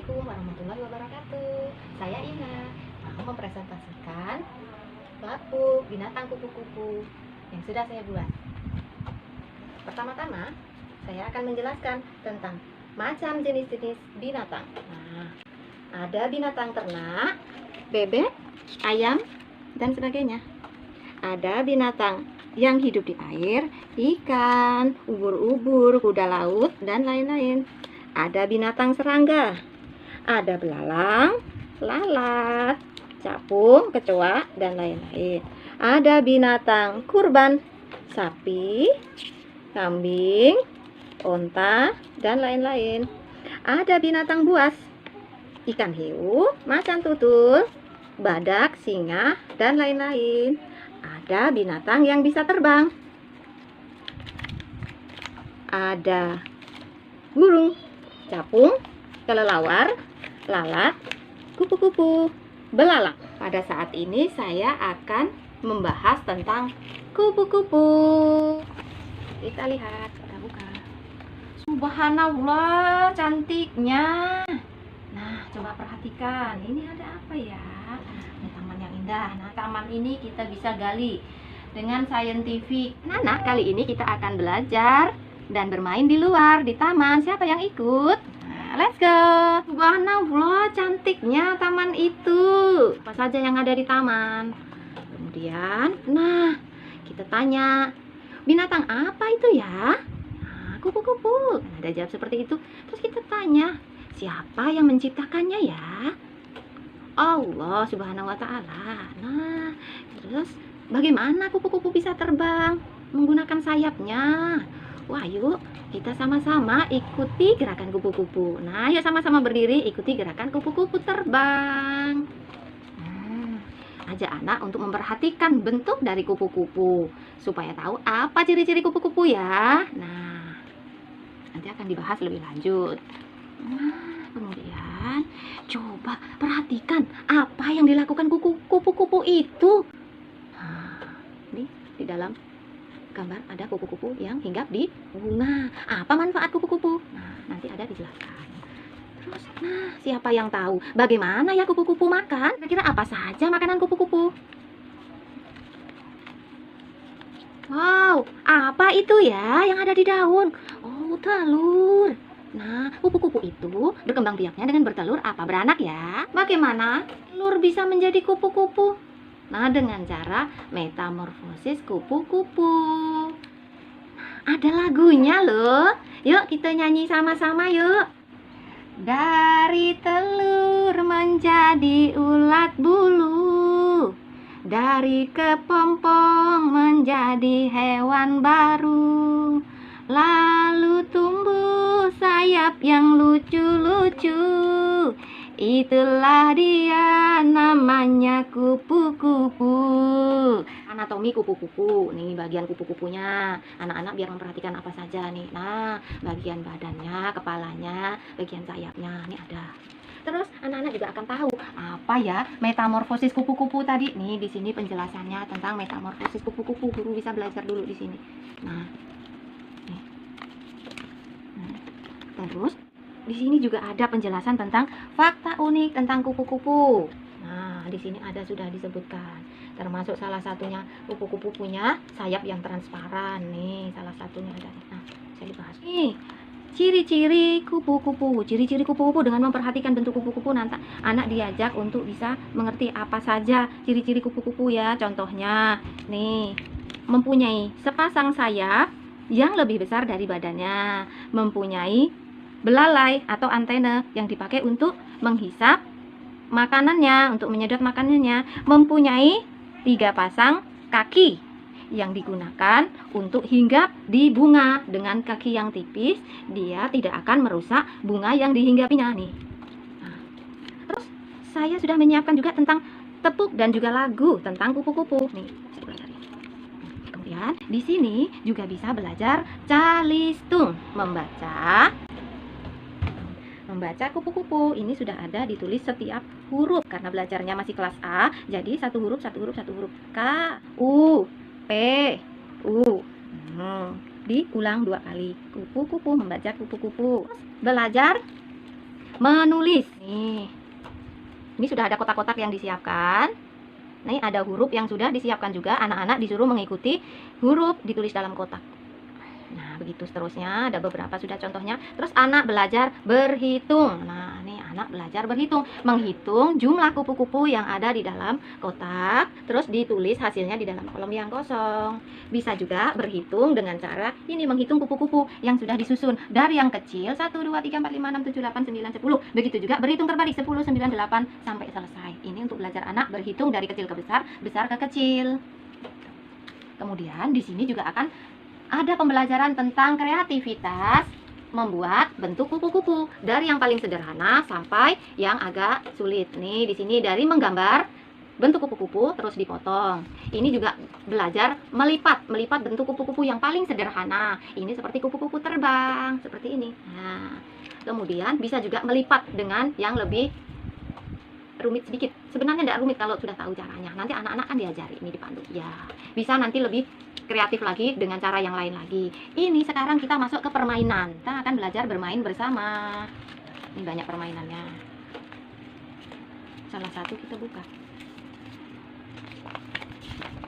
Assalamualaikum warahmatullahi wabarakatuh. Saya Ina mau mempresentasikan lapu binatang kupu-kupu yang sudah saya buat. Pertama-tama, saya akan menjelaskan tentang macam jenis-jenis binatang. Nah, ada binatang ternak, bebek, ayam, dan sebagainya. Ada binatang yang hidup di air, ikan, ubur-ubur, kuda laut, dan lain-lain. Ada binatang serangga, ada belalang, lalat, capung, kecoa, dan lain-lain. Ada binatang kurban, sapi, kambing, onta, dan lain-lain. Ada binatang buas, ikan hiu, macan tutul, badak, singa, dan lain-lain. Ada binatang yang bisa terbang. Ada burung, capung, kelelawar, lalat, kupu-kupu, belalang. Pada saat ini saya akan membahas tentang kupu-kupu. Kita lihat, kita buka. Subhanallah, cantiknya. Nah, coba perhatikan. Ini ada apa ya? Ini taman yang indah. Nah, taman ini kita bisa gali dengan saintifik. Nah, kali ini kita akan belajar dan bermain di luar, di taman. Siapa yang ikut? Nah, let's go. Subhanallah, cantiknya taman itu. Apa saja yang ada di taman? Kemudian, nah, kita tanya, binatang apa itu ya? Nah, kupu-kupu. Kan ada jawab seperti itu. Terus kita tanya, siapa yang menciptakannya ya? Allah Subhanahu wa Ta'ala. Nah, terus bagaimana kupu-kupu bisa terbang menggunakan sayapnya? Wah, yuk kita sama-sama ikuti gerakan kupu-kupu. Nah, yuk sama-sama berdiri ikuti gerakan kupu-kupu terbang. Ajak anak untuk memperhatikan bentuk dari kupu-kupu supaya tahu apa ciri-ciri kupu-kupu ya. Nah, nanti akan dibahas lebih lanjut. Nah, kemudian coba perhatikan apa yang dilakukan kupu-kupu itu. Nah, ini di dalam gambar ada kupu-kupu yang hinggap di bunga. Apa manfaat kupu-kupu? Nah, nanti ada dijelaskan. Terus, nah, siapa yang tahu bagaimana ya kupu-kupu makan? Kira-kira apa saja makanan kupu-kupu? Wow, apa itu ya yang ada di daun? Oh, telur. Nah, kupu-kupu itu berkembang biaknya dengan bertelur apa beranak ya? Bagaimana telur bisa menjadi kupu-kupu? Nah, dengan cara metamorfosis kupu-kupu. Ada lagunya loh. Yuk kita nyanyi sama-sama yuk. Dari telur menjadi ulat bulu, dari kepompong menjadi hewan baru, lalu tumbuh sayap yang lucu-lucu. Itulah dia namanya kupu-kupu. Anatomi kupu-kupu. Nih bagian kupu-kupunya. Anak-anak biar memperhatikan apa saja nih. Nah, bagian badannya, kepalanya, bagian sayapnya. Ini ada. Terus anak-anak juga akan tahu apa ya metamorfosis kupu-kupu tadi. Nih di sini penjelasannya tentang metamorfosis kupu-kupu. Guru bisa belajar dulu di sini. Nah, nih. Terus di sini juga ada penjelasan tentang fakta unik tentang kupu-kupu. Nah, di sini ada sudah disebutkan. Termasuk salah satunya kupu-kupu punya sayap yang transparan. Nih, salah satunya ada. Nah, saya dibahas. Nih, ciri-ciri kupu-kupu. Ciri-ciri kupu-kupu dengan memperhatikan bentuk kupu-kupu nanti anak diajak untuk bisa mengerti apa saja ciri-ciri kupu-kupu ya. Contohnya, nih, mempunyai sepasang sayap yang lebih besar dari badannya, mempunyai belalai atau antena yang dipakai untuk menghisap makanannya, untuk menyedot makanannya, mempunyai 3 pasang kaki yang digunakan untuk hinggap di bunga. Dengan kaki yang tipis, dia tidak akan merusak bunga yang dihinggapinya nih. Nah, terus saya sudah menyiapkan juga tentang tepuk dan juga lagu tentang kupu-kupu nih. Saya belajar. Kemudian di sini juga bisa belajar calistung, membaca kupu-kupu. Ini sudah ada ditulis setiap huruf karena belajarnya masih kelas A. Jadi satu huruf K, U, P, U. Diulang 2 kali. Kupu-kupu, membaca kupu-kupu. Belajar menulis. Nih, ini sudah ada kotak-kotak yang disiapkan. Nih ada huruf yang sudah disiapkan juga. Anak-anak disuruh mengikuti huruf ditulis dalam kotak. Nah, begitu seterusnya. Ada beberapa sudah contohnya. Terus anak belajar berhitung. Nah, ini anak belajar berhitung. Menghitung jumlah kupu-kupu yang ada di dalam kotak. Terus ditulis hasilnya di dalam kolom yang kosong. Bisa juga berhitung dengan cara ini, menghitung kupu-kupu yang sudah disusun. Dari yang kecil, 1, 2, 3, 4, 5, 6, 7, 8, 9, 10. Begitu juga berhitung terbalik, 10, 9, 8, sampai selesai. Ini untuk belajar anak berhitung dari kecil ke besar, besar ke kecil. Kemudian di sini juga akan ada pembelajaran tentang kreativitas membuat bentuk kupu-kupu dari yang paling sederhana sampai yang agak sulit. Nih di sini dari menggambar bentuk kupu-kupu terus dipotong. Ini juga belajar melipat bentuk kupu-kupu yang paling sederhana. Ini seperti kupu-kupu terbang seperti ini. Nah, kemudian bisa juga melipat dengan yang lebih rumit sedikit. Sebenarnya tidak rumit kalau sudah tahu caranya. Nanti anak-anak kan diajari, ini dipandu. Ya, bisa nanti lebih kreatif lagi dengan cara yang lain lagi. Ini sekarang kita masuk ke permainan. Kita akan belajar bermain bersama. Ini banyak permainannya. Salah satu kita buka.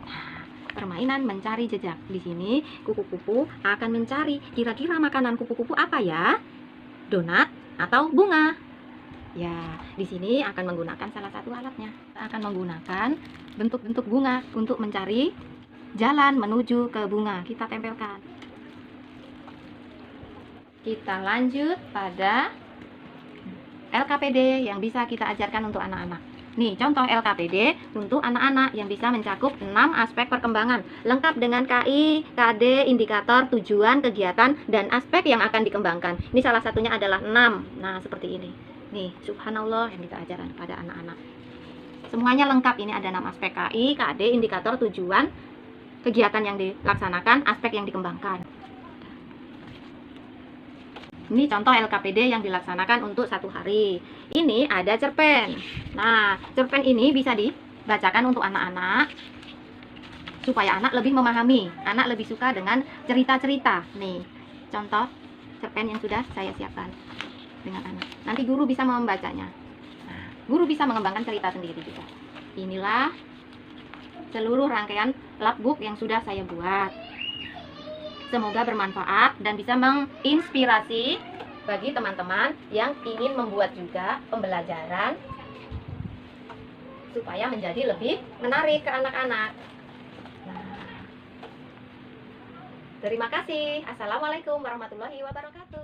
Nah, permainan mencari jejak. Di sini kupu-kupu akan mencari kira-kira makanan kupu-kupu apa ya? Donat atau bunga? Ya, di sini akan menggunakan salah satu alatnya. Kita akan menggunakan bentuk-bentuk bunga untuk mencari jalan menuju ke bunga. Kita tempelkan. Kita lanjut pada LKPD yang bisa kita ajarkan untuk anak-anak. Nih, contoh LKPD untuk anak-anak yang bisa mencakup 6 aspek perkembangan, lengkap dengan KI, KD, indikator, tujuan, kegiatan, dan aspek yang akan dikembangkan. Ini salah satunya adalah 6. Nah, seperti ini. Nih, subhanallah yang kita ajarkan pada anak-anak. Semuanya lengkap. Ini ada 6 aspek: KI, KD, indikator, tujuan, kegiatan yang dilaksanakan, aspek yang dikembangkan. Ini contoh LKPD yang dilaksanakan untuk 1 hari. Ini ada cerpen. Nah, cerpen ini bisa dibacakan untuk anak-anak supaya anak lebih memahami, anak lebih suka dengan cerita-cerita. Nih, contoh cerpen yang sudah saya siapkan dengan anak. Nanti guru bisa membacanya. Nah, guru bisa mengembangkan cerita sendiri juga. Inilah seluruh rangkaian labbook yang sudah saya buat. Semoga bermanfaat dan bisa menginspirasi bagi teman-teman yang ingin membuat juga pembelajaran supaya menjadi lebih menarik ke anak-anak. Nah, terima kasih. Assalamualaikum warahmatullahi wabarakatuh.